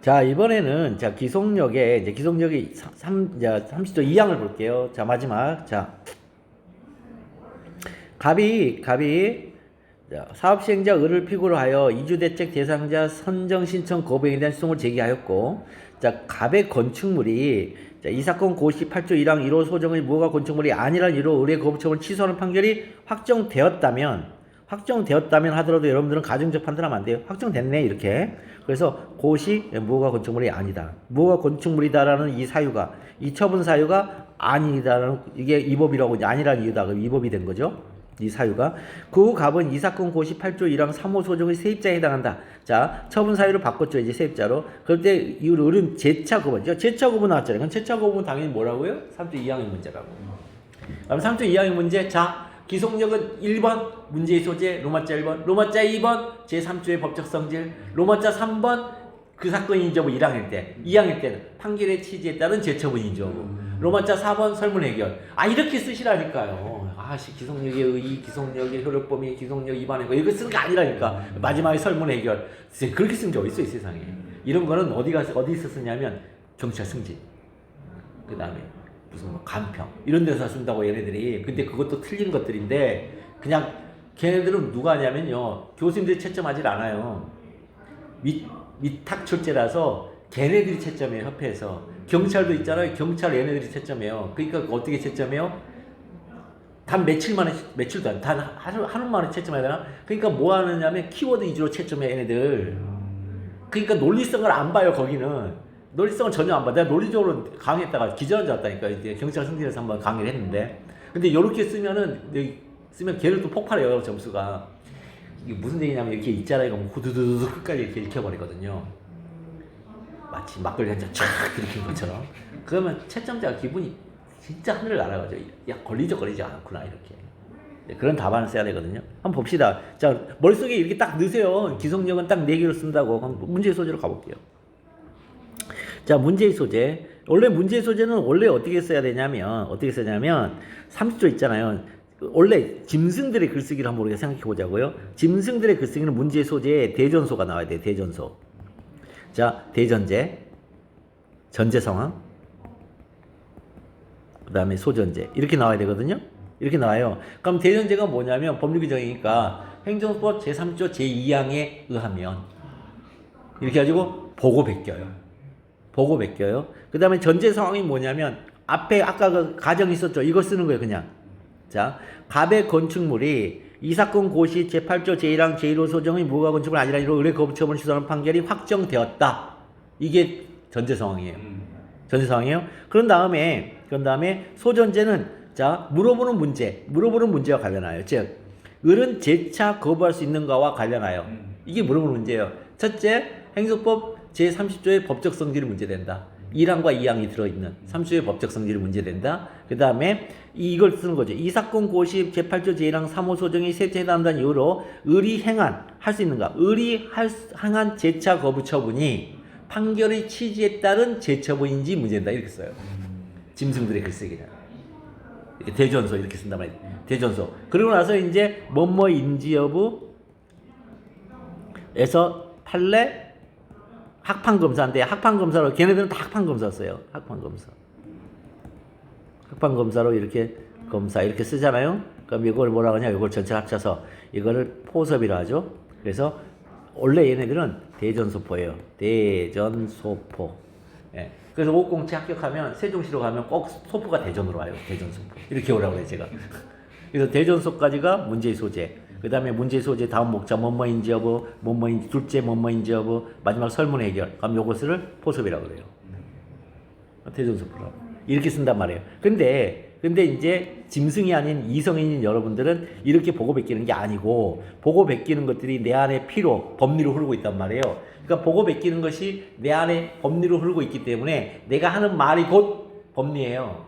자, 이번에는 자, 기속력에 이제 기속력이 30조 2항을 볼게요. 자, 마지막. 자, 갑이 자, 사업시행자 을을 피고로 하여 이주대책 대상자 선정 신청 거부행위에 대한 소송을 제기하였고, 자, 갑의 건축물이 자, 이 사건 고시 8조 1항 1호 소정의 무허가 건축물이 아니란 이유로 의뢰 거부청을 취소하는 판결이 확정되었다면 하더라도 여러분들은 가정적 판단하면 안 돼요. 확정됐네 이렇게. 그래서 고시 무허가 건축물이 아니다. 무허가 건축물이다라는 이 사유가, 이 처분 사유가 아니다라는, 이게 위법이라고 이제 아니라는 이유다. 그럼 위법이 된 거죠. 이 사유가. 그 후 갑은 이 사건 고시 8조 1항 3호 소정의 세입자에 해당한다. 자, 처분 사유를 바꿨죠. 이제 세입자로. 그럴 때 이 을은 재차 거부죠. 재차 거부 나왔잖아요. 그럼 재차 거부는 당연히 뭐라고요? 3조 2항의 문제라고. 그럼 3조 2항의 문제. 자, 기속력은 1번 문제의 소재 로마자 1번, 로마자 2번 제3조의 법적 성질, 로마자 3번 그 사건이 인정부 1항일 때, 2항일 때는 판결의 취지에 따른 재처분 인정부, 로마자 4번 설문 해결. 아, 이렇게 쓰시라니까요. 기속력의 의의, 기속력의 효력 범위, 기속력 위반이고 이거 쓰는 게 아니라니까. 마지막에 설문 해결. 그렇게 쓰는 게 어딨어 이 세상에. 이런 거는 어디서 쓰냐면 경찰 승진, 그 다음에 무슨 뭐 간평 이런 데서 쓴다고 얘네들이. 근데 그것도 틀린 것들인데, 그냥 걔네들은 누가 하냐면요, 교수님들이 채점하질 않아요. 위탁 출제라서 걔네들이 채점해요. 협회에서. 경찰도 있잖아요. 경찰 얘네들이 채점해요. 그러니까 어떻게 채점해요? 단 며칠 만에, 며칠도 안, 단 하루 만에 채점해야 되나? 그러니까 뭐 하느냐면 키워드 위주로 채점해 얘네들. 그러니까 논리성을 안 봐요. 거기는 논리성을 전혀 안 봐. 내가 논리적으로 강의했다가 기절한 줄 알았다니까. 이제 경찰 승진에서 한번 강의를 했는데, 근데 이렇게 쓰면 걔를 또 폭발해요. 점수가. 이게 무슨 얘기냐면 이렇게 있잖아요. 그럼 후두두두 끝까지 이렇게 읽혀버리거든요. 마치 막걸리 한잔 쫙 들이킨 것처럼. 그러면 채점자가 기분이 진짜 하늘을 날아가죠. 야, 걸리지 않구나 이렇게. 그런 답안을 써야 되거든요. 한번 봅시다. 자, 머릿속에 이렇게 딱 넣으세요. 기속력은 딱 4개로 쓴다고. 그럼 문제의 소재로 가볼게요. 자, 문제의 소재. 원래 문제의 소재는 원래 어떻게 써야 되냐면 30조 있잖아요. 원래 짐승들의 글쓰기를 한번 우리가 생각해 보자고요. 짐승들의 글쓰기는 문제의 소재에 대전소가 나와야 돼요. 대전소. 자, 대전제, 전제 상황, 그 다음에 소전제 이렇게 나와야 되거든요. 이렇게 나와요. 그럼 대전제가 뭐냐면 법률 규정이니까 행정법 제3조 제2항에 의하면 이렇게 가지고 보고 베껴요. 그 다음에 전제 상황이 뭐냐면 앞에 아까 그 가정 있었죠. 이거 쓰는 거예요. 그냥. 자, 갑의 건축물이 이 사건 고시 제8조 제1항 제1호 소정의 무허가 건축물 아니라 이로 의뢰 거부 처분을 취소하는 판결이 확정되었다. 이게 전제 상황이에요. 전제 상황이에요. 그런 다음에 소전제는 자, 물어보는 문제와 관련하여, 즉 을은 재차 거부할 수 있는가와 관련하여 이게 물어보는 문제예요. 첫째, 행정법 제30조의 법적 성질이 문제된다. 1항과 2항이 들어있는 30조의 법적 성질이 문제된다. 그 다음에 이걸 쓰는 거죠. 이 사건 고시 제8조 제1항 3호 소정이 세체해당한다는 이유로 을이 할 수 있는가? 을이 행한 재차 거부 처분이 판결의 취지에 따른 재처분인지 문제된다. 이렇게 써요. 짐승들의 글쓰기는. 대전소 이렇게 쓴단 말이에요. 대전소. 그리고 나서 이제 뭐뭐인지 여부에서 판례 학판검사인데, 학판검사로 걔네들은 다 학판검사 써요. 학판검사로 이렇게 검사 이렇게 쓰잖아요. 그럼 이걸 뭐라고 하냐? 이걸 전체 합쳐서 이거를 포섭이라 하죠. 그래서 원래 얘네들은 대전소포예요. 대전소포. 예. 그래서 5공채 합격하면 세종시로 가면 꼭 소포가 대전으로 와요. 대전소포. 이렇게 오라고 해요, 제가. 그래서 대전소까지가 문제의 소재. 그 다음에 문제의 소재 다음 목차 뭐뭐인지 여부, 둘째 뭐뭐인지 여부, 마지막 설문 해결. 그럼 요것을 포섭이라고 그래요. 대전소포라고. 이렇게 쓴단 말이에요. 근데 이제 짐승이 아닌 이성인인 여러분들은 이렇게 보고 베끼는 게 아니고, 보고 베끼는 것들이 내 안에 피로, 법리로 흐르고 있단 말이에요. 그러니까 보고 베끼는 것이 내 안에 법리로 흐르고 있기 때문에 내가 하는 말이 곧 법리예요.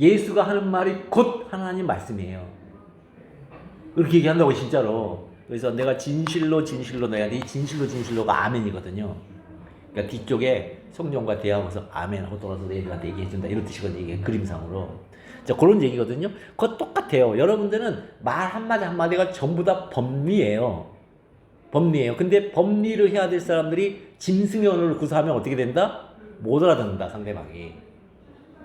예수가 하는 말이 곧 하나님 말씀이에요. 그렇게 얘기한다고 진짜로. 그래서 내가 진실로 너야. 이 진실로가 아멘이거든요. 그러니까 뒤쪽에 성령과 대하고서 아멘 하고 돌아서 너희들한테 얘기해준다. 이런 뜻이거든요. 이게 그림상으로. 자, 그런 얘기거든요. 그거 똑같아요. 여러분들은 말 한마디가 전부 다 법리예요. 근데 법리를 해야 될 사람들이 짐승의 언어를 구사하면 어떻게 된다? 못 알아듣는다, 상대방이.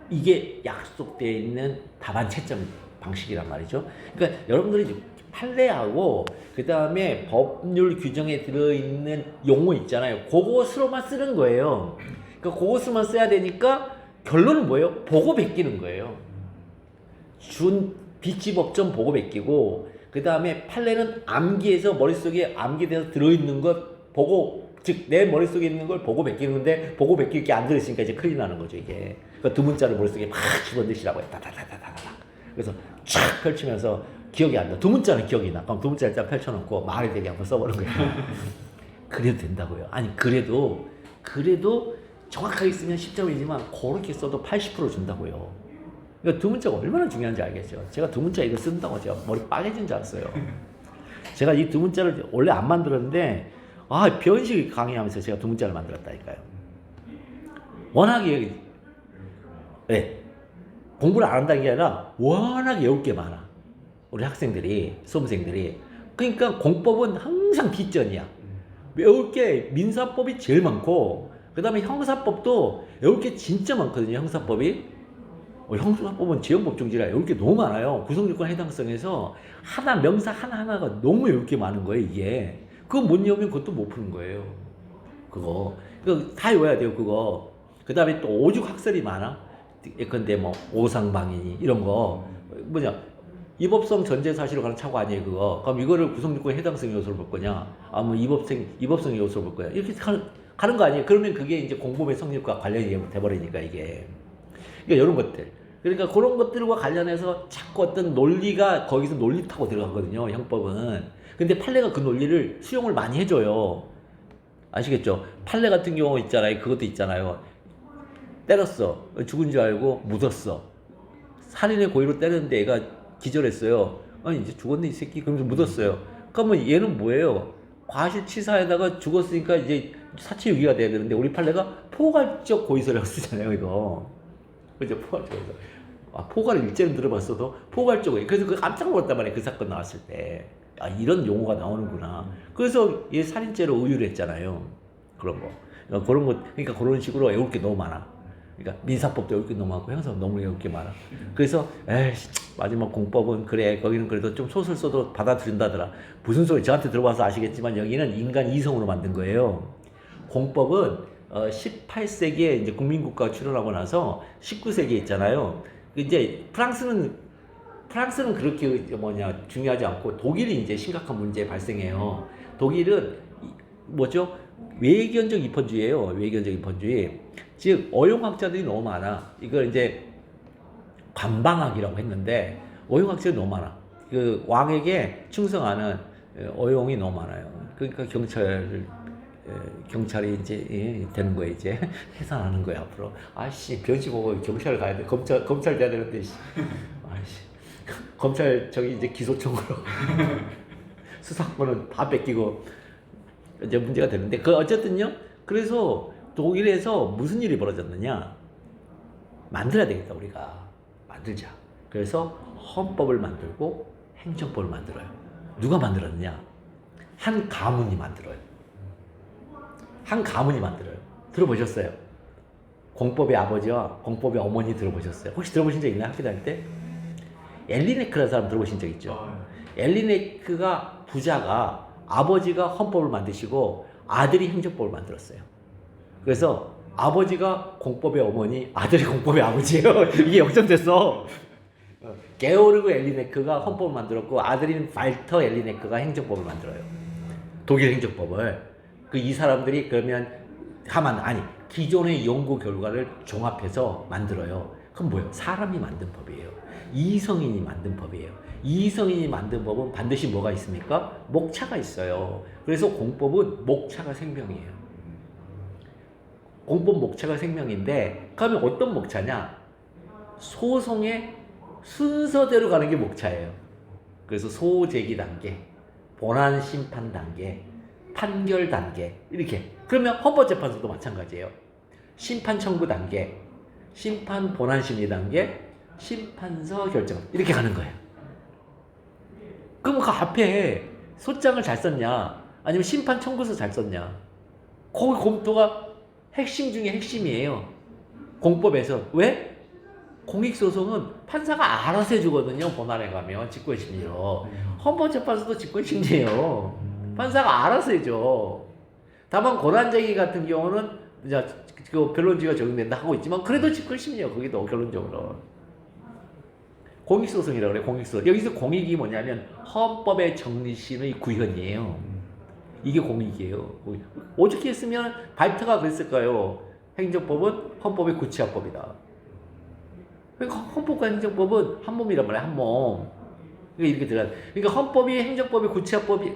이게 약속되어 있는 답안 채점 방식이란 말이죠. 그러니까 여러분들이 판례하고 그 다음에 법률 규정에 들어있는 용어 있잖아요. 그것으로만 쓰는 거예요. 그러니까 그것으로만 써야 되니까 결론은 뭐예요? 보고 베끼는 거예요. 준 비치법전 보고 베끼고 그 다음에 판례는 암기해서 머릿속에 암기돼서 들어있는 것 보고, 즉 내 머릿속에 있는 걸 보고 베끼는 건데 보고 베낄 게 안 들어있으니까 이제 큰일 나는 거죠 이게. 그러니까 두 문자를 머릿속에 막 집어넣으시라고 해요. 다다다다다다. 그래서 촥 펼치면서 기억이 안 나. 두 문자는 기억이 나. 그럼 두 문자를 딱 펼쳐놓고 말이 되게 한번 써보는 거예요. 그래도 된다고요. 아니 그래도 정확하게 쓰면 10점이지만 그렇게 써도 80% 준다고요. 그러니까 두 문자가 얼마나 중요한지 알겠죠. 제가 두 문자 이거 쓴다고 제가 머리 빠개진 줄 알았어요. 제가 이 두 문자를 원래 안 만들었는데 변식 강의하면서 제가 두 문자를 만들었다니까요. 워낙에 공부를 안 한다는 게 아니라 워낙에 외울 게 많아. 우리 학생들이, 수험생들이. 그러니까 공법은 항상 뒷전이야. 외울 게 민사법이 제일 많고 그 다음에 형사법도 외울 게 진짜 많거든요. 형사법이. 형사법은 지형법정지라 외울 게 너무 많아요. 구성요건 해당성에서 명사 하나하나가 너무 외울 게 많은 거예요 이게. 그거 못 외우면 그것도 못 푸는 거예요. 그거 다 외워야 돼요 그거. 그 다음에 또 오죽학설이 많아. 예컨대 뭐 오상방인이 이런 거 이법성 전제사실로 가는 착오 아니에요 그거. 그럼 이거를 구성요건 해당성 요소로 볼 거냐, 뭐 이법성 요소로 볼 거냐, 이렇게 가는 거 아니에요. 그러면 그게 이제 공범의 성립과 관련이 돼버리니까 이게. 그러니까 이런 것들. 그러니까 그런 것들과 관련해서 자꾸 어떤 논리가 거기서 논리 타고 들어가거든요 형법은. 근데 판례가 그 논리를 수용을 많이 해줘요. 아시겠죠? 판례 같은 경우 있잖아요. 그것도 있잖아요. 때렸어. 죽은 줄 알고 묻었어. 살인의 고의로 때렸는데 얘가 기절했어요. 아니 이제 죽었네 이 새끼. 그러면서 묻었어요. 그러면 얘는 뭐예요? 과실치사에다가 죽었으니까 이제 사체유기가 돼야 되는데 우리 판례가 포괄적 고의서라고 쓰잖아요 이거. 그죠? 포괄적 고의서. 포괄을 일제는 들어봤어도 포괄적 고의. 그래서 깜짝 놀랐단 말이에요 그 사건 나왔을 때. 이런 용어가 나오는구나. 그래서 얘 살인죄로 의유를 했잖아요. 그런 거. 그러니까 그런 식으로 외울 게 너무 많아. 그러니까 민사법도 외울 게 너무 많고 형사법 너무 외울 게 많아. 그래서 마지막 공법은 그래 거기는 그래도 좀 소설 써도 받아들인다더라. 무슨 소리? 저한테 들어봐서 아시겠지만 여기는 인간 이성으로 만든 거예요. 공법은 18세기에 이제 국민국가가 출현하고 나서 19세기에 있잖아요. 이제 프랑스는 그렇게 중요하지 않고 독일이 이제 심각한 문제 발생해요. 독일은 외견적 입헌주의예요. 외견적 입헌주의. 즉 어용학자들이 너무 많아. 이걸 이제 관방학이라고 했는데 어용학자들이 너무 많아. 그 왕에게 충성하는 어용이 너무 많아요. 그러니까 경찰이 이제 되는 거예요. 이제 해산하는 거예요 앞으로. 변치 보고 경찰 가야 돼. 검찰 돼야 되는데 검찰 이제 기소청으로 수사권은 다 뺏기고 이제 문제가 되는데 어쨌든요. 그래서 독일에서 무슨 일이 벌어졌느냐? 만들어야 되겠다 우리가. 만들자. 그래서 헌법을 만들고 행정법을 만들어요. 누가 만들었느냐? 한 가문이 만들어요. 들어보셨어요? 공법의 아버지와 공법의 어머니 들어보셨어요? 혹시 들어보신 적 있나요? 학교 다닐 때? 엘리네크라는 사람 들어보신 적 있죠? 엘리네크가 부자가 아버지가 헌법을 만드시고 아들이 행정법을 만들었어요. 그래서 아버지가 공법의 어머니, 아들이 공법의 아버지예요. 이게 역전됐어. 게오르그 엘리네크가 헌법을 만들었고 아들인 발터 엘리네크가 행정법을 만들어요. 독일 행정법을. 이 사람들이 그러면 기존의 연구 결과를 종합해서 만들어요. 그럼 뭐예요? 사람이 만든 법이에요. 이성인이 만든 법이에요. 이성인이 만든 법은 반드시 뭐가 있습니까? 목차가 있어요. 그래서 공법은 목차가 생명이에요. 공법 목차가 생명인데 그러면 어떤 목차냐? 소송의 순서대로 가는 게 목차예요. 그래서 소제기 단계, 본안 심판 단계, 판결 단계 이렇게. 그러면 헌법재판소도 마찬가지예요. 심판 청구 단계, 심판 본안 심리 단계, 심판서 결정 이렇게 가는 거예요. 그럼 그 앞에 소장을 잘 썼냐 아니면 심판 청구서 잘 썼냐 거기 검토가 핵심 중에 핵심이에요. 공법에서. 왜? 공익소송은 판사가 알아서 해주거든요. 본안에 가면 직권심리로. 헌법재판소도 직권심리예요. 판사가 알아서 해줘. 다만 고난쟁의 같은 경우는 이제 그 변론지가 적용된다 하고 있지만 그래도 직권심리예요. 거기도 결론적으로. 공익소송이라고 그래. 공익소송. 여기서 공익이 뭐냐면 헌법의 정리심의 구현이에요. 이게 공익이에요. 어떻게 했으면 발트가 그랬을까요? 행정법은 헌법의 구체화법이다. 그러니까 헌법과 행정법은 한 몸이란 말이야. 한 몸. 그러니까 이렇게 들어가. 그러니까 헌법이 행정법의 구체화법이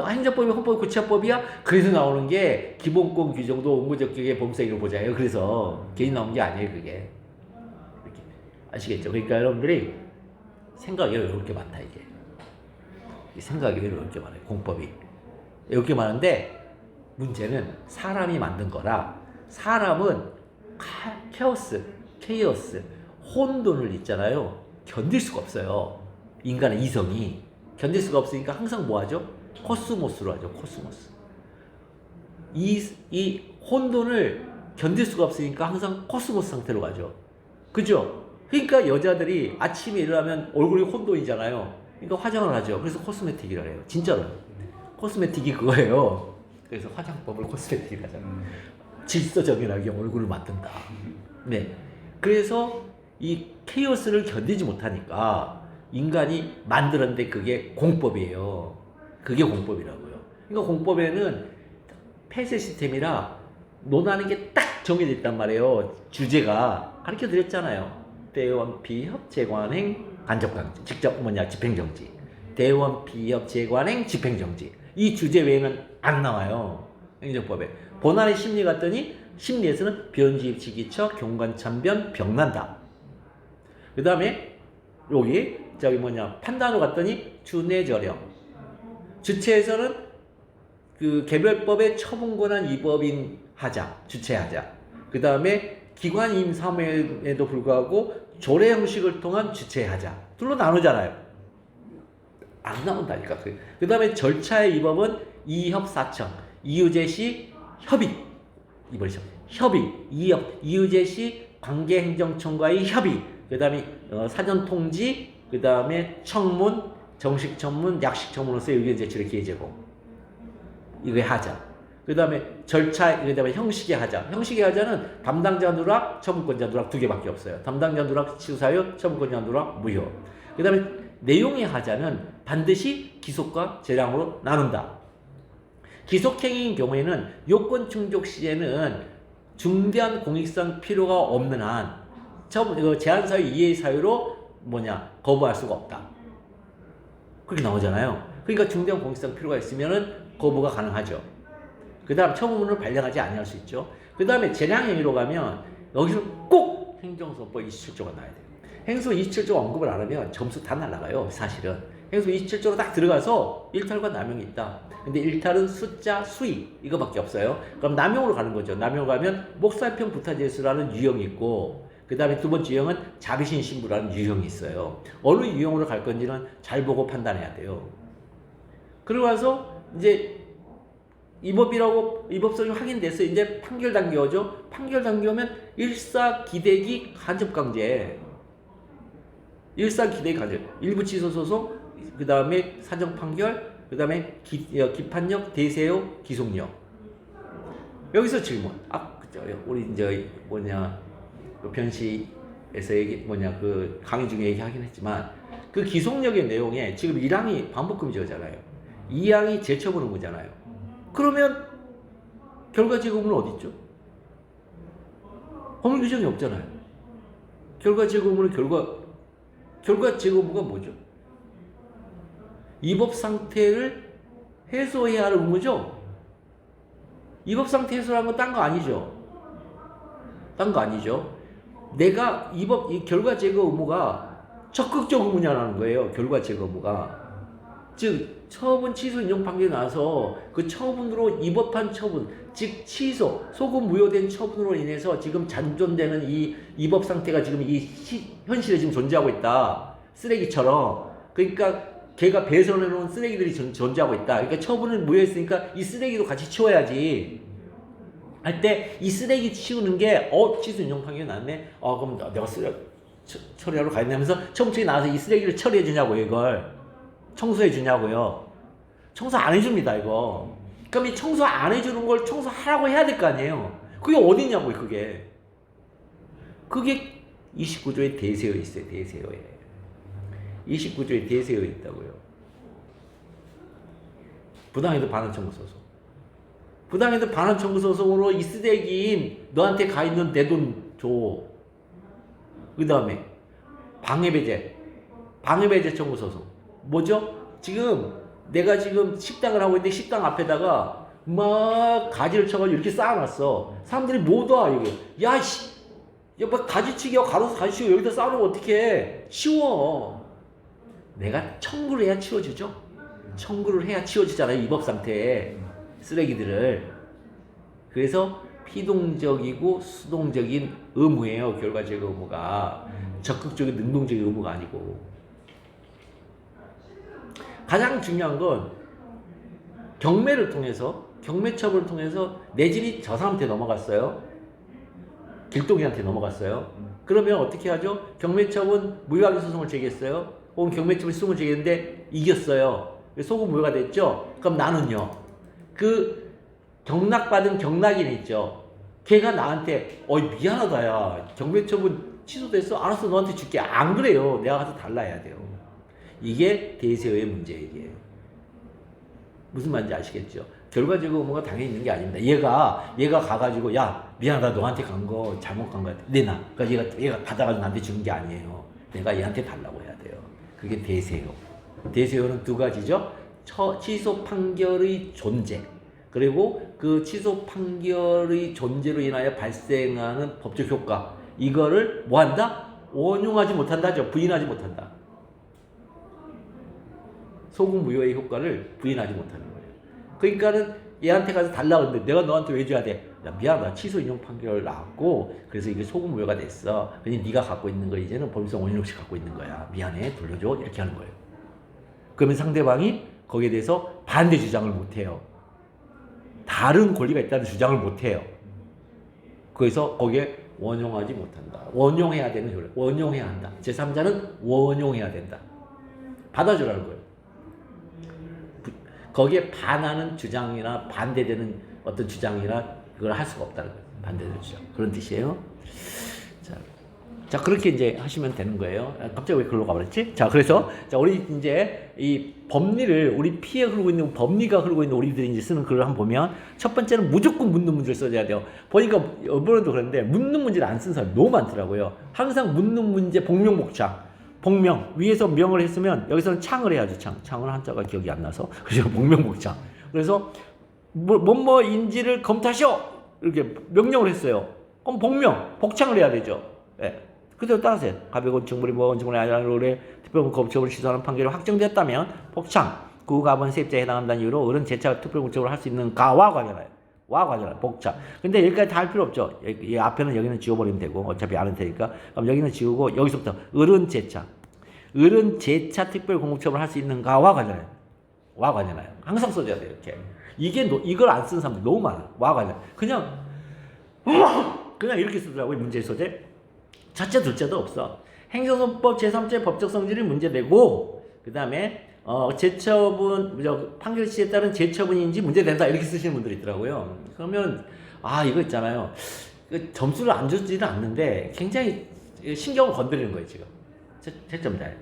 행정법이 헌법의 구체화법이야. 그래서 나오는 게 기본권 규정도 의무적격의 범죄로 보자예요. 그래서 괜히 나온 게 아니에요. 그게. 이렇게 아시겠죠? 그러니까 여러분들이 생각이 이렇게 많다 이게. 생각이 이렇게 많아요. 공법이 이렇게 많은데 문제는 사람이 만든 거라. 사람은 케이오스, 혼돈을 있잖아요. 견딜 수가 없어요. 인간의 이성이 견딜 수가 없으니까 항상 뭐 하죠? 코스모스로 하죠. 코스모스. 이 혼돈을 견딜 수가 없으니까 항상 코스모스 상태로 가죠. 그죠? 그러니까 여자들이 아침에 일어나면 얼굴이 혼돈이잖아요. 그러니까 화장을 하죠. 그래서 코스메틱이라고 해요. 진짜로. 코스메틱이 그거예요. 그래서 화장법을 코스메틱이라고 하잖아요. 질서정연하게 얼굴을 만든다. 네. 그래서 이 케이오스를 견디지 못하니까 인간이 만들었는데 그게 공법이에요. 그게 공법이라고요. 그러니까 공법에는 폐쇄 시스템이라 논하는 게 딱 정해져 있단 말이에요. 주제가 가르쳐 드렸잖아요. 대원 비협 재관행 간접강제, 직접 집행정지. 대원 비협 재관행 집행정지. 이 주제 외에는 안 나와요. 행정법에. 본안의 심리 갔더니 심리에서는 변지입치기처 경관참변 병난다. 그 다음에 여기 판단으로 갔더니 준내저령. 주체에서는 그 개별법의 처분권한 위법인 하자, 주체하자. 그 다음에 기관임 사무에도 불구하고 조례 형식을 통한 주체하자. 둘로 나누잖아요. 안 나온다니까. 그 다음에 절차의 위법은 이협사청, 이유제시 협의. 이번에 협의, 이유제시 관계행정청과의 협의. 그 다음에 사전통지, 그 다음에 청문, 정식 청문, 약식 청문으로서의 의견 제출의 기회 제공. 이거 하자. 그 다음에 절차, 그 다음에 형식의 하자. 형식의 하자는 담당자 누락, 처분권자 누락 두 개밖에 없어요. 담당자 누락 취소사유, 처분권자 누락 무효. 그 다음에 내용의 하자는 반드시 기속과 재량으로 나눈다. 기속행위인 경우에는 요건 충족 시에는 중대한 공익성 필요가 없는 한 제한사유 이해의 사유로 거부할 수가 없다. 그렇게 나오잖아요. 그러니까 중대한 공익성 필요가 있으면은 거부가 가능하죠. 그 다음 처분문을 발령하지 아니할 수 있죠. 그 다음에 재량행위로 가면 여기서 꼭 행정소법 27조가 나와야 돼요. 행정소법 27조 언급을 안 하면 점수 다 날아가요. 사실은. 행정소법 27조로 딱 들어가서 일탈과 남용이 있다. 근데 일탈은 숫자, 수위 이거밖에 없어요. 그럼 남용으로 가는 거죠. 남용으로 가면 목살평 부타제수라는 유형이 있고 그 다음에 두 번째 유형은 자비신 신부라는 유형이 있어요. 어느 유형으로 갈 건지는 잘 보고 판단해야 돼요. 그러고 와서 이제 위법성이 확인돼서 이제 판결 단계 오죠. 판결 단계 오면 일사기대기 간접강제. 일사기대기 간접. 일부 취소 소송, 그 다음에 사정 판결, 그 다음에 기판력, 대세요, 기속력. 여기서 질문. 그죠. 우리 이제 그 변시에서 그 강의 중에 얘기하긴 했지만 그 기속력의 내용에 지금 1항이 반복금지잖아요. 2항이 재처분 의무잖아요. 그러면 결과 제거문은 어디 있죠? 법률 규정이 없잖아요. 결과 제거문은 결과 제거문가 뭐죠? 위법 상태를 해소해야 할 의무죠. 위법 상태 해소라는 건 딴 거 아니죠. 딴 거 아니죠. 내가 이 결과 제거 의무가 적극적 의무냐라는 거예요. 결과 제거 의무가. 즉 처분 취소 인용 판결이 나서 그 처분으로 위법한 처분, 즉 취소, 소급 무효된 처분으로 인해서 지금 잔존되는 이 위법 상태가 지금 현실에 지금 존재하고 있다. 쓰레기처럼. 그러니까 걔가 배선해 놓은 쓰레기들이 존재하고 있다. 그러니까 처분을 무효했으니까 이 쓰레기도 같이 치워야지. 할 때 이 쓰레기 치우는 게 취소 인용 판결이 났네. 그럼 내가 쓰레기 처리하러 가야 되면서 청구청이 나와서 이 쓰레기를 처리해 주냐고요. 이걸 청소해 주냐고요. 청소 안 해줍니다. 이거. 그럼 이 청소 안 해주는 걸 청소하라고 해야 될 거 아니에요. 그게 어디냐고요. 그게 29조에 대세어 있어요. 대세어에 29조에 대세어 있다고요. 부당해도 반환 청구 소송. 부당해도 반환 청구 소송으로 이 쓰레기인 너한테 가 있는 내 돈 줘. 그 다음에 방해배제 청구 소송. 뭐죠? 내가 지금 식당을 하고 있는데 식당 앞에다가 막 가지를 쳐가지고 이렇게 쌓아놨어. 사람들이 못 와. 이게 막 가지치기하고 가로수 가지치기 여기다 쌓아놓으면 어떡해. 치워. 내가 청구를 해야 치워주죠. 청구를 해야 치워주잖아요. 위법 상태에 쓰레기들을. 그래서 피동적이고 수동적인 의무예요. 결과 제거 의무가. 적극적인 능동적인 의무가 아니고. 가장 중요한 건 경매를 통해서, 경매처벌을 통해서 내 집이 저 사람한테 넘어갔어요. 길동이한테 넘어갔어요. 그러면 어떻게 하죠? 경매처분 무효하게 소송을 제기했어요. 혹은 경매처분 소송을 제기했는데 이겼어요. 소급 무효가 됐죠? 그럼 나는요. 그 경락받은 경락인 있죠? 걔가 나한테 미안하다 야. 경매처분 취소됐어? 알았어 너한테 줄게. 안 그래요. 내가 가서 달라야 돼요. 이게 대세어의 문제예요. 이게. 무슨 말인지 아시겠죠? 결과적으로 의무가 당연히 있는 게 아닙니다. 얘가 가가지고 야 미안하다 너한테 간 거 잘못 간 거야. 내놔. 그러니까 얘가 받아가지고 나한테 주는 게 아니에요. 내가 얘한테 달라고 해야 돼요. 그게 대세어. 대세어는 두 가지죠. 취소 판결의 존재. 그리고 그 취소 판결의 존재로 인하여 발생하는 법적 효과. 이거를 뭐 한다? 원용하지 못한다죠. 부인하지 못한다. 소급 무효의 효과를 부인하지 못하는 거예요. 그러니까는 얘한테 가서 달라고 했는데 내가 너한테 왜 줘야 돼? 야 미안하다. 취소 인용 판결 나왔고 그래서 이게 소급 무효가 됐어. 그러니 네가 갖고 있는 거 이제는 법인성 원인 없이 갖고 있는 거야. 미안해. 돌려줘. 이렇게 하는 거예요. 그러면 상대방이 거기에 대해서 반대 주장을 못해요. 다른 권리가 있다는 주장을 못해요. 그래서 거기에 원용하지 못한다. 원용해야 되는 효력. 원용해야 한다. 제3자는 원용해야 된다. 받아주라는 거예요. 거기에 반하는 주장이나 반대되는 어떤 주장이나 그걸 할 수가 없다는 거예요. 반대되는 주장. 그런 뜻이에요. 자, 그렇게 이제 하시면 되는 거예요. 갑자기 왜 글로 가버렸지? 자, 그래서, 우리 이제 이 법리를, 우리 피해 흐르고 있는, 법리가 흐르고 있는 우리들이 이제 쓰는 글을 한번 보면, 첫 번째는 무조건 묻는 문제를 써줘야 돼요. 보니까, 이번에도 그랬는데, 묻는 문제를 안 쓴 사람이 너무 많더라고요. 항상 묻는 문제, 복명복창. 복명. 위에서 명을 했으면, 여기서는 창을 해야죠, 창. 창은 한자가 기억이 안 나서. 그래서 복명복창. 그래서, 뭐인지를 검토하시오! 이렇게 명령을 했어요. 그럼 복명, 복창을 해야 되죠. 예. 그대로 따라서요. 가백원칙물이 원칙물이 아니라 그래 특별공급처벌을 취소하는 판결이 확정되었다면 복창, 그 가번 세입자에 해당한다는 이유로 어른 재차 특별공급처벌을 할 수 있는가와 관련하여 복창. 근데 여기까지 다 할 필요 없죠. 이 앞에는 여기는 지워버리면 되고 어차피 안 할 테니까. 그럼 여기는 지우고 여기서부터 어른 재차 특별공급처벌을 할 수 있는가와 관련하여 항상 써줘야 돼요. 이렇게. 이걸 안 쓰는 사람들 너무 많아. 와 관련. 그냥 이렇게 쓰더라고요. 문제 소재. 첫째, 둘째도 없어. 행정소송법 제3제 법적 성질이 문제되고, 그 다음에, 판결 시에 따른 재처분인지 문제된다. 이렇게 쓰시는 분들이 있더라고요. 그러면, 이거 있잖아요. 점수를 안 주지는 않는데, 굉장히 신경을 건드리는 거예요, 지금. 채점자에.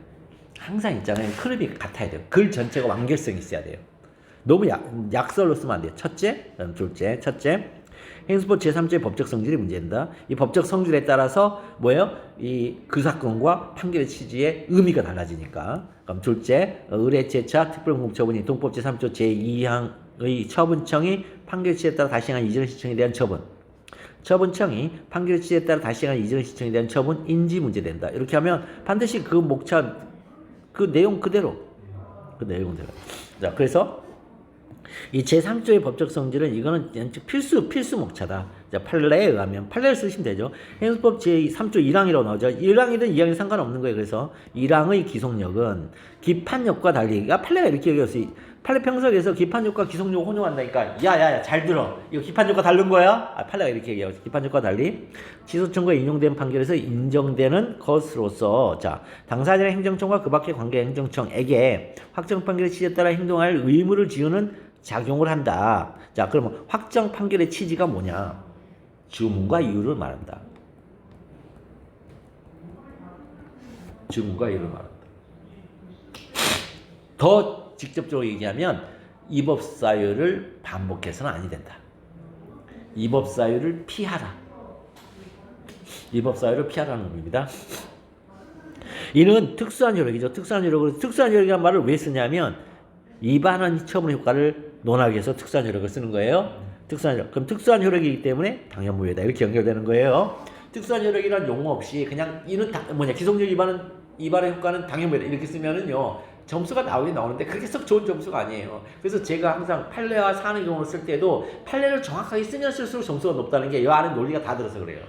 항상 있잖아요. 흐름이 같아야 돼요. 글 전체가 완결성이 있어야 돼요. 너무 약설로 쓰면 안 돼요. 첫째, 행정소송법 제3조의 법적 성질이 문제된다. 이 법적 성질에 따라서 그 사건과 판결의 취지의 의미가 달라지니까. 그럼 둘째, 의뢰 재차 특별공급처분이 동법 제3조 제2항의 처분청이 판결 취지에 따라 다시 행한 이전 신청에 대한 처분청이 판결 취지에 따라 다시 행한 이전 신청에 대한 처분인지 문제된다. 이렇게 하면 반드시 그 목차, 그 내용 그대로. 자, 그래서 이 제3조의 법적 성질은 이거는 필수 목차다. 자, 판례에 의하면 판례를 쓰시면 되죠. 행정법 제3조 1항이라고 나오죠. 1항이든 2항이든 상관없는 거예요. 그래서 1항의 기속력은 기판력과 달리, 판례가 이렇게 얘기했어요. 판례 평석에서 기판력과 기속력 혼용한다니까. 야야야, 잘 들어. 이거 기판력과 다른 거야? 판례가 이렇게 얘기해요. 기판력과 달리 취소청구에 인용된 판결에서 인정되는 것으로서, 자, 당사자의 행정청과 그 밖의 관계 행정청에게 확정 판결의 취지에 따라 행동할 의무를 지우는 작용을 한다. 자, 그러면 확정 판결의 취지가 뭐냐? 주문과 이유를 말한다. 주문과 이유를 말한다. 더 직접적으로 얘기하면 위법사유를 반복해서는 아니 된다. 위법사유를 피하라. 위법사유를 피하라는 겁니다. 이는 특수한 효력이죠. 특수한 효력으로, 특수한 효력이라는 말을 왜 쓰냐면 위반한 처분 효과를 논하기 위해서 특수한 효력을 쓰는 거예요. 특수한 효력. 그럼 특수한 효력이기 때문에 당연무효다. 이렇게 연결되는 거예요. 특수한 효력이란 용어 없이 그냥 이는 기속력 위반의 효과는 당연무효다. 이렇게 쓰면은요. 점수가 나오긴 나오는데 그렇게 썩 좋은 점수가 아니에요. 그래서 제가 항상 판례와 사안의 경우를 쓸 때도 판례를 정확하게 쓰면 쓸수록 점수가 높다는 게 이 안에 논리가 다 들어서 그래요.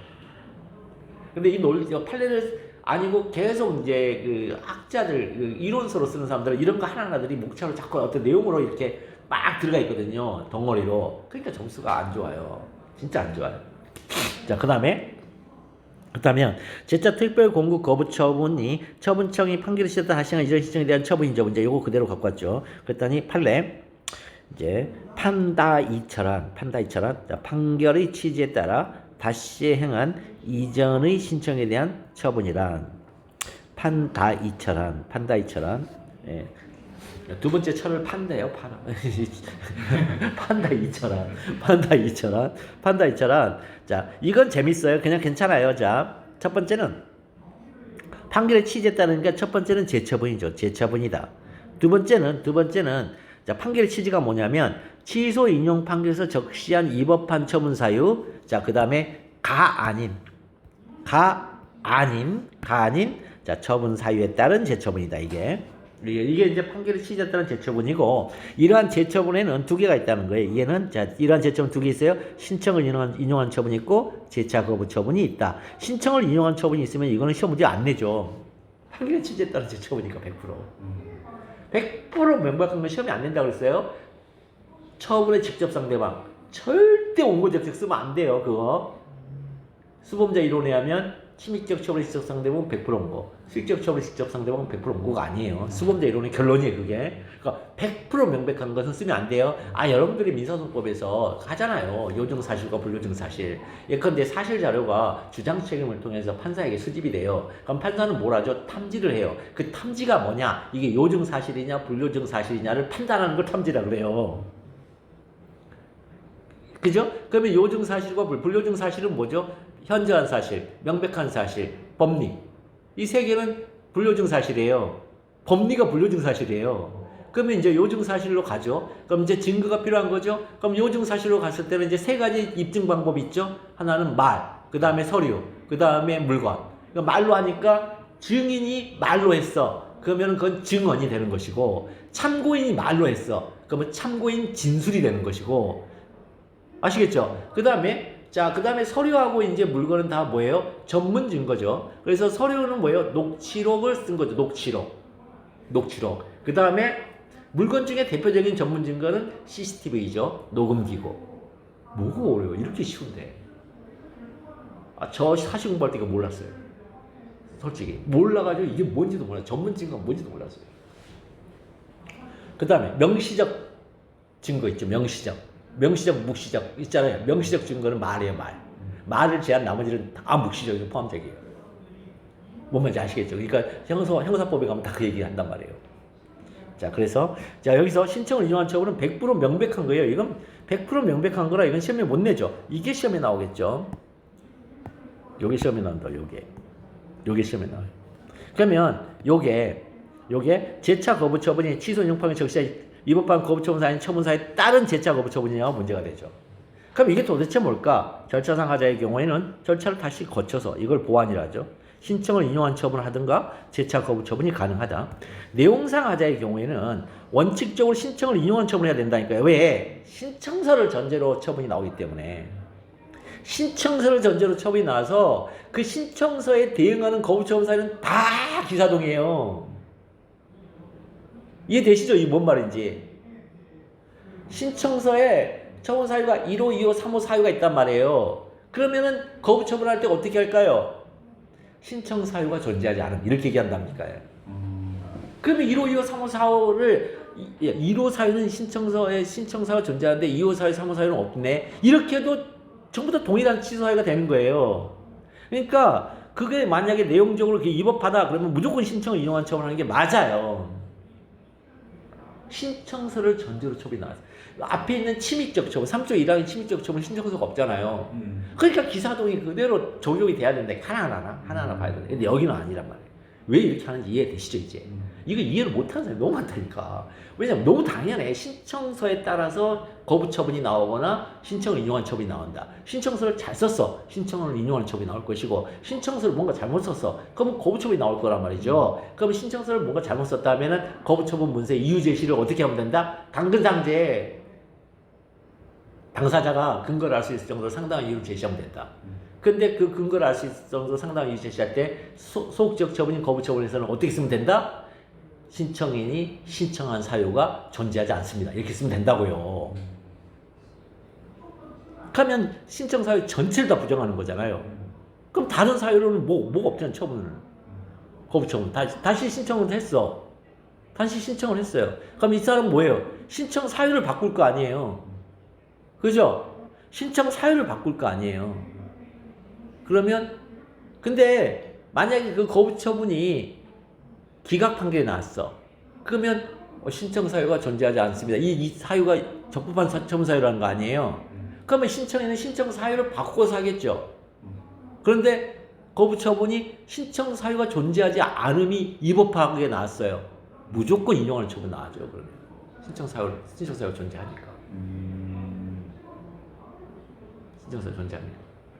근데 이 논리, 판례를 아니고 계속 이제 그 학자들, 그 이론서로 쓰는 사람들은 이런 거 하나하나들이 목차로 자꾸 어떤 내용으로 이렇게 막 들어가 있거든요. 덩어리로. 그러니까 점수가 안 좋아요. 진짜 안 좋아요. 자, 그렇다면 제차 특별 공급 거부 처분이 처분청이 판결을 시켰다 하시는 이전 신청에 대한 처분이죠. 이제 요거 그대로 갖고 왔죠. 그랬더니 판례 이제 판다 이철한 자, 판결의 취지에 따라 다시 행한 이전의 신청에 대한 처분이란 판다 이철한 예. 두 번째 철을 판대요. 판다 이철한 자, 이건 재밌어요. 그냥 괜찮아요. 자, 첫 번째는 판결의 취지에 따르니까 첫 번째는 재처분이죠. 재처분이다. 두 번째는 자, 판결의 취지가 뭐냐면 취소 인용 판결에서 적시한 위법한 처분 사유. 자, 그다음에 가아닌 자, 처분 사유에 따른 재처분이다. 이게 이제 판결의 취지에 따른 재처분이고, 이러한 재처분에는 두 개가 있다는 거예요. 얘는 자, 이러한 재처분 두 개 있어요. 신청을 인용한 처분이 있고 재차 거부 처분이 있다. 신청을 인용한 처분이 있으면 이거는 시험 문제 안 내죠. 판결의 취지에 따른 재처분이니까 100% 명백한 건 시험이 안 낸다고 그랬어요. 처분의 직접 상대방 절대 원고적격 쓰면 안 돼요. 그거 수범자 이론에 하면 침입적 처분의 직접 상대방은 100% 원고, 수익적 처분의 직접 상대방은 100% 원고가 아니에요. 수범자 이론의 결론이에요. 그게. 그러니까 100% 명백한 것은 쓰면 안 돼요. 여러분들이 민사소송법에서 하잖아요. 요증사실과 불요증사실. 예컨대 사실자료가 주장책임을 통해서 판사에게 수집이 돼요. 그럼 판사는 뭘 하죠? 탐지를 해요. 그 탐지가 뭐냐? 이게 요증사실이냐 불요증사실이냐를 판단하는 걸 탐지라 그래요. 그죠? 그러면 요증사실과 불요증사실은 뭐죠? 현저한 사실, 명백한 사실, 법리. 이 세 개는 불요증사실이에요. 법리가 불요증사실이에요. 그러면 이제 요증사실로 가죠. 그럼 이제 증거가 필요한 거죠. 그럼 요증사실로 갔을 때는 이제 세 가지 입증 방법이 있죠. 하나는 말, 그 다음에 서류, 그 다음에 물건. 그러니까 말로 하니까 증인이 말로 했어. 그러면 그건 증언이 되는 것이고, 참고인이 말로 했어. 그러면 참고인 진술이 되는 것이고, 아시겠죠? 그 다음에 서류하고 이제 물건은 다 뭐예요? 전문 증거죠. 그래서 서류는 뭐예요? 녹취록을 쓴 거죠. 녹취록. 그 다음에 물건 중에 대표적인 전문 증거는 CCTV죠. 녹음기고. 뭐가 어려워? 이렇게 쉬운데. 저 사실 공부할 때 이거 몰랐어요. 솔직히. 몰라가지고 이게 뭔지도 몰랐어요. 전문 증거가 뭔지도 몰랐어요. 그 다음에 명시적 증거 있죠. 명시적, 묵시적 있잖아요. 명시적 증거는 말이에요, 말. 말을 제한 나머지는 다 묵시적이고 포함적이에요. 뭔 말인지 아시겠죠? 그러니까 형사법에 가면 다 그 얘기 한단 말이에요. 자, 그래서 자, 여기서 신청을 인용한 처분은 100% 명백한 거예요. 이건 100% 명백한 거라 이건 시험에 못 내죠. 이게 시험에 나오겠죠. 요게 시험에 나온다. 요게 시험에 나와요. 그러면 요게 재차 거부 처분이 취소 인용 판결 적시한 위법한 거부처분사인 처분사에 따른 재차 거부처분이냐가 문제가 되죠. 그럼 이게 도대체 뭘까? 절차상 하자의 경우에는 절차를 다시 거쳐서 이걸 보완이라 하죠. 신청을 인용한 처분을 하든가 재차 거부처분이 가능하다. 내용상 하자의 경우에는 원칙적으로 신청을 인용한 처분을 해야 된다니까요. 왜? 신청서를 전제로 처분이 나오기 때문에. 신청서를 전제로 처분이 나와서 그 신청서에 대응하는 거부처분 사유는 다 기사동이에요. 이해되시죠? 이게 뭔 말인지. 신청서에 처분 사유가 1호, 2호, 3호 사유가 있단 말이에요. 그러면은 거부처분할 때 어떻게 할까요? 신청 사유가 존재하지 않음 이렇게 얘기한답니까? 그러면 1호, 2호, 3호, 4호를 1호 사유는 신청서에 신청사가 존재하는데 2호 사유, 3호 사유는 없네. 이렇게 해도 전부 다 동일한 취소 사유가 되는 거예요. 그러니까 그게 만약에 내용적으로 위법하다 그러면 무조건 신청을 인용한 처분하는 게 맞아요. 신청서를 전제로 처분이 나왔어요. 앞에 있는 침입적 처분, 3조 1항의 침입적 처분 신청서가 없잖아요. 그러니까 기사동이 그대로 적용이 돼야 되는데 하나하나 봐야 되는데 근데 여기는 아니란 말이에요. 왜 이렇게 하는지 이해되시죠 이제? 이거 이해를 못하는 사람이 너무 많다니까. 왜냐면 너무 당연해. 신청서에 따라서 거부 처분이 나오거나 신청을 인용한 처분이 나온다. 신청서를 잘 썼어. 신청을 인용하는 처분이 나올 것이고 신청서를 뭔가 잘못 썼어. 그러면 거부 처분이 나올 거란 말이죠. 그러면 신청서를 뭔가 잘못 썼다 하면은 거부 처분 문서 이유 제시를 어떻게 하면 된다? 당근상제 당사자가 근거를 알 수 있을 정도로 상당한 이유를 제시하면 된다. 근데 그 근거를 알 수 있을 정도로 상당한 이유를 제시할 때 소극적 처분인 거부 처분에서는 어떻게 쓰면 된다? 신청인이 신청한 사유가 존재하지 않습니다. 이렇게 쓰면 된다고요. 그러면 신청 사유 전체를 다 부정하는 거잖아요. 그럼 다른 사유로는 뭐가 없잖아 처분을. 거부 처분. 다시 신청을 했어. 다시 신청을 했어요. 그럼 이 사람은 뭐예요? 신청 사유를 바꿀 거 아니에요. 그죠? 신청 사유를 바꿀 거 아니에요. 그러면 근데 만약에 그 거부 처분이 기각 판결이 나왔어. 그러면 신청 사유가 존재하지 않습니다. 이 사유가 적법한 처분 사유라는 거 아니에요. 그러면 신청인은 신청 사유를 바꿔서 하겠죠. 그런데 거부 처분이 신청 사유가 존재하지 않음이 위법하게 나왔어요. 무조건 인용하는 처분 나와죠. 그러면 신청 사유가 존재하니까. 신청 사유 존재하니까.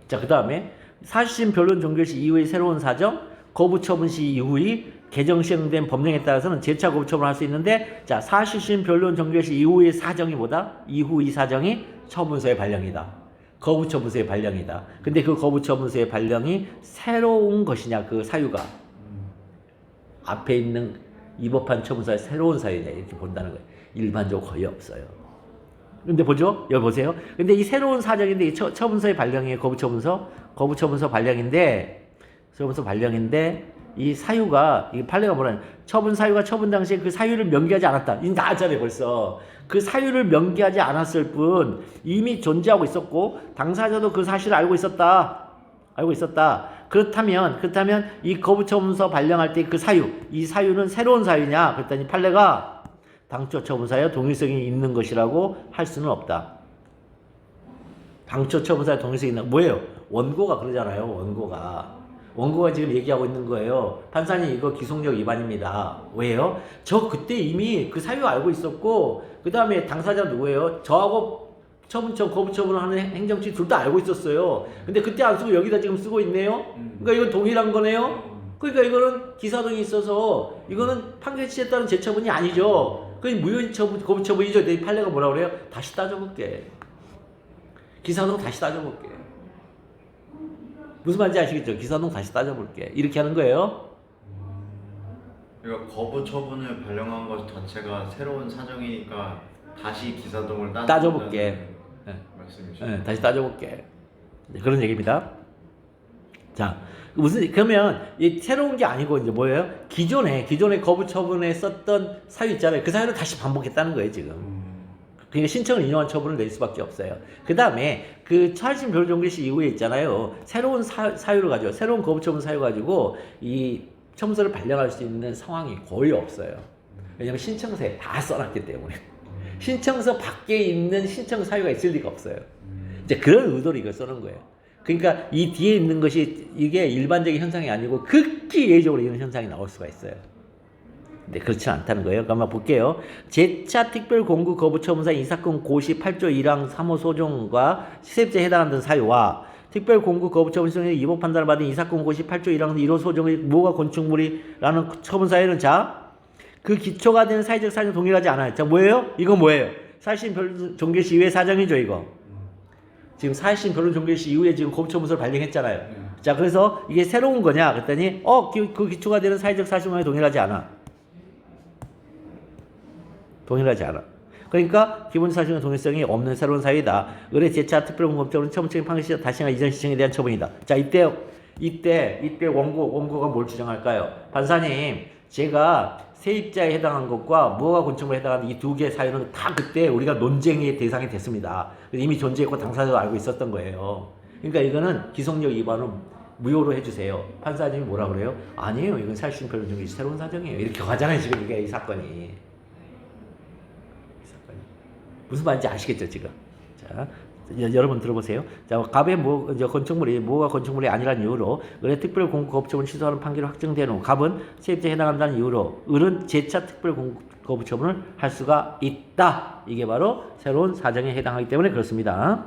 자, 그 다음에 사실심 변론 종결 시 이후의 새로운 사정, 거부 처분 시 이후의 개정 시행된 법령에 따라서는 재차 거부 처분을 할 수 있는데, 자, 사실심 변론 종결 시 이후의 사정이 뭐다? 이후 이 사정이 처분서의 발령이다. 거부 처분서의 발령이다. 근데 그 거부 처분서의 발령이 새로운 것이냐, 그 사유가 앞에 있는 위법한 처분서의 새로운 사유냐 이렇게 본다는 거예요. 일반적으로 거의 없어요. 근데 보죠? 여기 보세요. 근데 이 새로운 사정인데 이 처분서의 발령이에요. 거부 처분서 발령인데 이 사유가 이 판례가 뭐라냐? 처분 사유가 처분 당시에 그 사유를 명기하지 않았다. 이제 나왔잖아요, 벌써. 그 사유를 명기하지 않았을 뿐 이미 존재하고 있었고 당사자도 그 사실을 알고 있었다. 그렇다면 이 거부 처분서 발령할 때 그 사유, 이 사유는 새로운 사유냐? 그랬더니 판례가 당초 처분사에 동일성이 있는 것이라고 할 수는 없다. 당초 처분사에 동일성이 있는 뭐예요? 원고가 그러잖아요. 원고가 지금 얘기하고 있는 거예요. 판사님 이거 기속력 위반입니다. 왜요? 저 그때 이미 그 사유 알고 있었고 그 다음에 당사자 누구예요? 저하고 거부 처분을 하는 행정처 둘 다 알고 있었어요. 근데 그때 안 쓰고 여기다 지금 쓰고 있네요. 그러니까 이건 동일한 거네요. 그러니까 이거는 기사동이 있어서 이거는 판결 취했다는 재처분이 아니죠. 그게 무효인 처분, 거부 처분이죠. 내 판례가 뭐라고 그래요? 다시 따져볼게. 기사동 다시 따져볼게. 무슨 말인지 아시겠죠? 기사동 다시 따져볼게. 이렇게 하는 거예요. 그러니까 거부 처분을 발령한 것 자체가 새로운 사정이니까 다시 기사동을 따져볼게. 말씀이시죠? 네, 다시 따져볼게. 그런 얘기입니다. 자, 그러면 이 새로운 게 아니고 이제 뭐예요? 기존에 거부 처분에 썼던 사유 있잖아요. 그 사유를 다시 반복했다는 거예요, 지금. 그러니까 신청을 인용한 처분을 낼 수밖에 없어요. 그 다음에 그 사실심 변론 종결 시 이후에 있잖아요. 새로운 사유를 가지고 새로운 거부 처분 사유 가지고 이 청구서를 발령할 수 있는 상황이 거의 없어요. 왜냐하면 신청서에 다 써놨기 때문에. 신청서 밖에 있는 신청 사유가 있을 리가 없어요. 이제 그런 의도로 이걸 써는 거예요. 그러니까 이 뒤에 있는 것이 이게 일반적인 현상이 아니고 극히 예외적으로 이런 현상이 나올 수가 있어요. 근데 그렇지 않다는 거예요. 그럼 한번 볼게요. 재차 특별 공구 거부 처분사 이 사건 고시 8조 1항 3호 소종과 시세법제에 해당하는 사유와 특별 공구 거부 처분 시정에 위법 판단을 받은 이 사건 고시 8조 1항 1호 소종의 무허가 건축물이라는 처분 사유는 자, 그 기초가 되는 사회적 사정 동일하지 않아요. 자, 뭐예요? 이거 뭐예요? 사실심 변론 종결 시 이후의 사정이죠, 이거. 지금 사실심 변론 종결시 이후에 지금 거부처분서를 발령했잖아요. 네. 자, 그래서 이게 새로운 거냐 그랬더니 그 기초가 되는 사회적 사실관에 동일하지 않아. 동일하지 않아. 그러니까 기본 사실은 동일성이 없는 새로운 사유이다. 의뢰 재차 특별공급적으로는 처분적인 판결 시작 다시나 이전 시청에 대한 처분이다. 자, 이때 원고가 뭘 주장할까요? 판사님, 제가 세입자에 해당한 것과 무허가 건축물에 해당하는 이 두 개의 사유는 다 그때 우리가 논쟁의 대상이 됐습니다. 이미 존재했고 당사자도 알고 있었던 거예요. 그러니까 이거는 기성력 위반은 무효로 해주세요. 판사님이 뭐라 그래요? 아니에요. 이건 사실심 변론 중에 새로운 사정이에요. 이렇게 가잖아요. 지금 이게 이 사건이. 무슨 말인지 아시겠죠, 지금? 자, 여러분 들어보세요. 자, 갑의 건축물이 무허가 건축물이 아니라는 이유로 을의 특별 공급 거부처분 취소하는 판결이 확정된 후 갑은 세입자에 해당한다는 이유로 을은 재차 특별 공급 거부처분을 할 수가 있다. 이게 바로 새로운 사정에 해당하기 때문에 그렇습니다.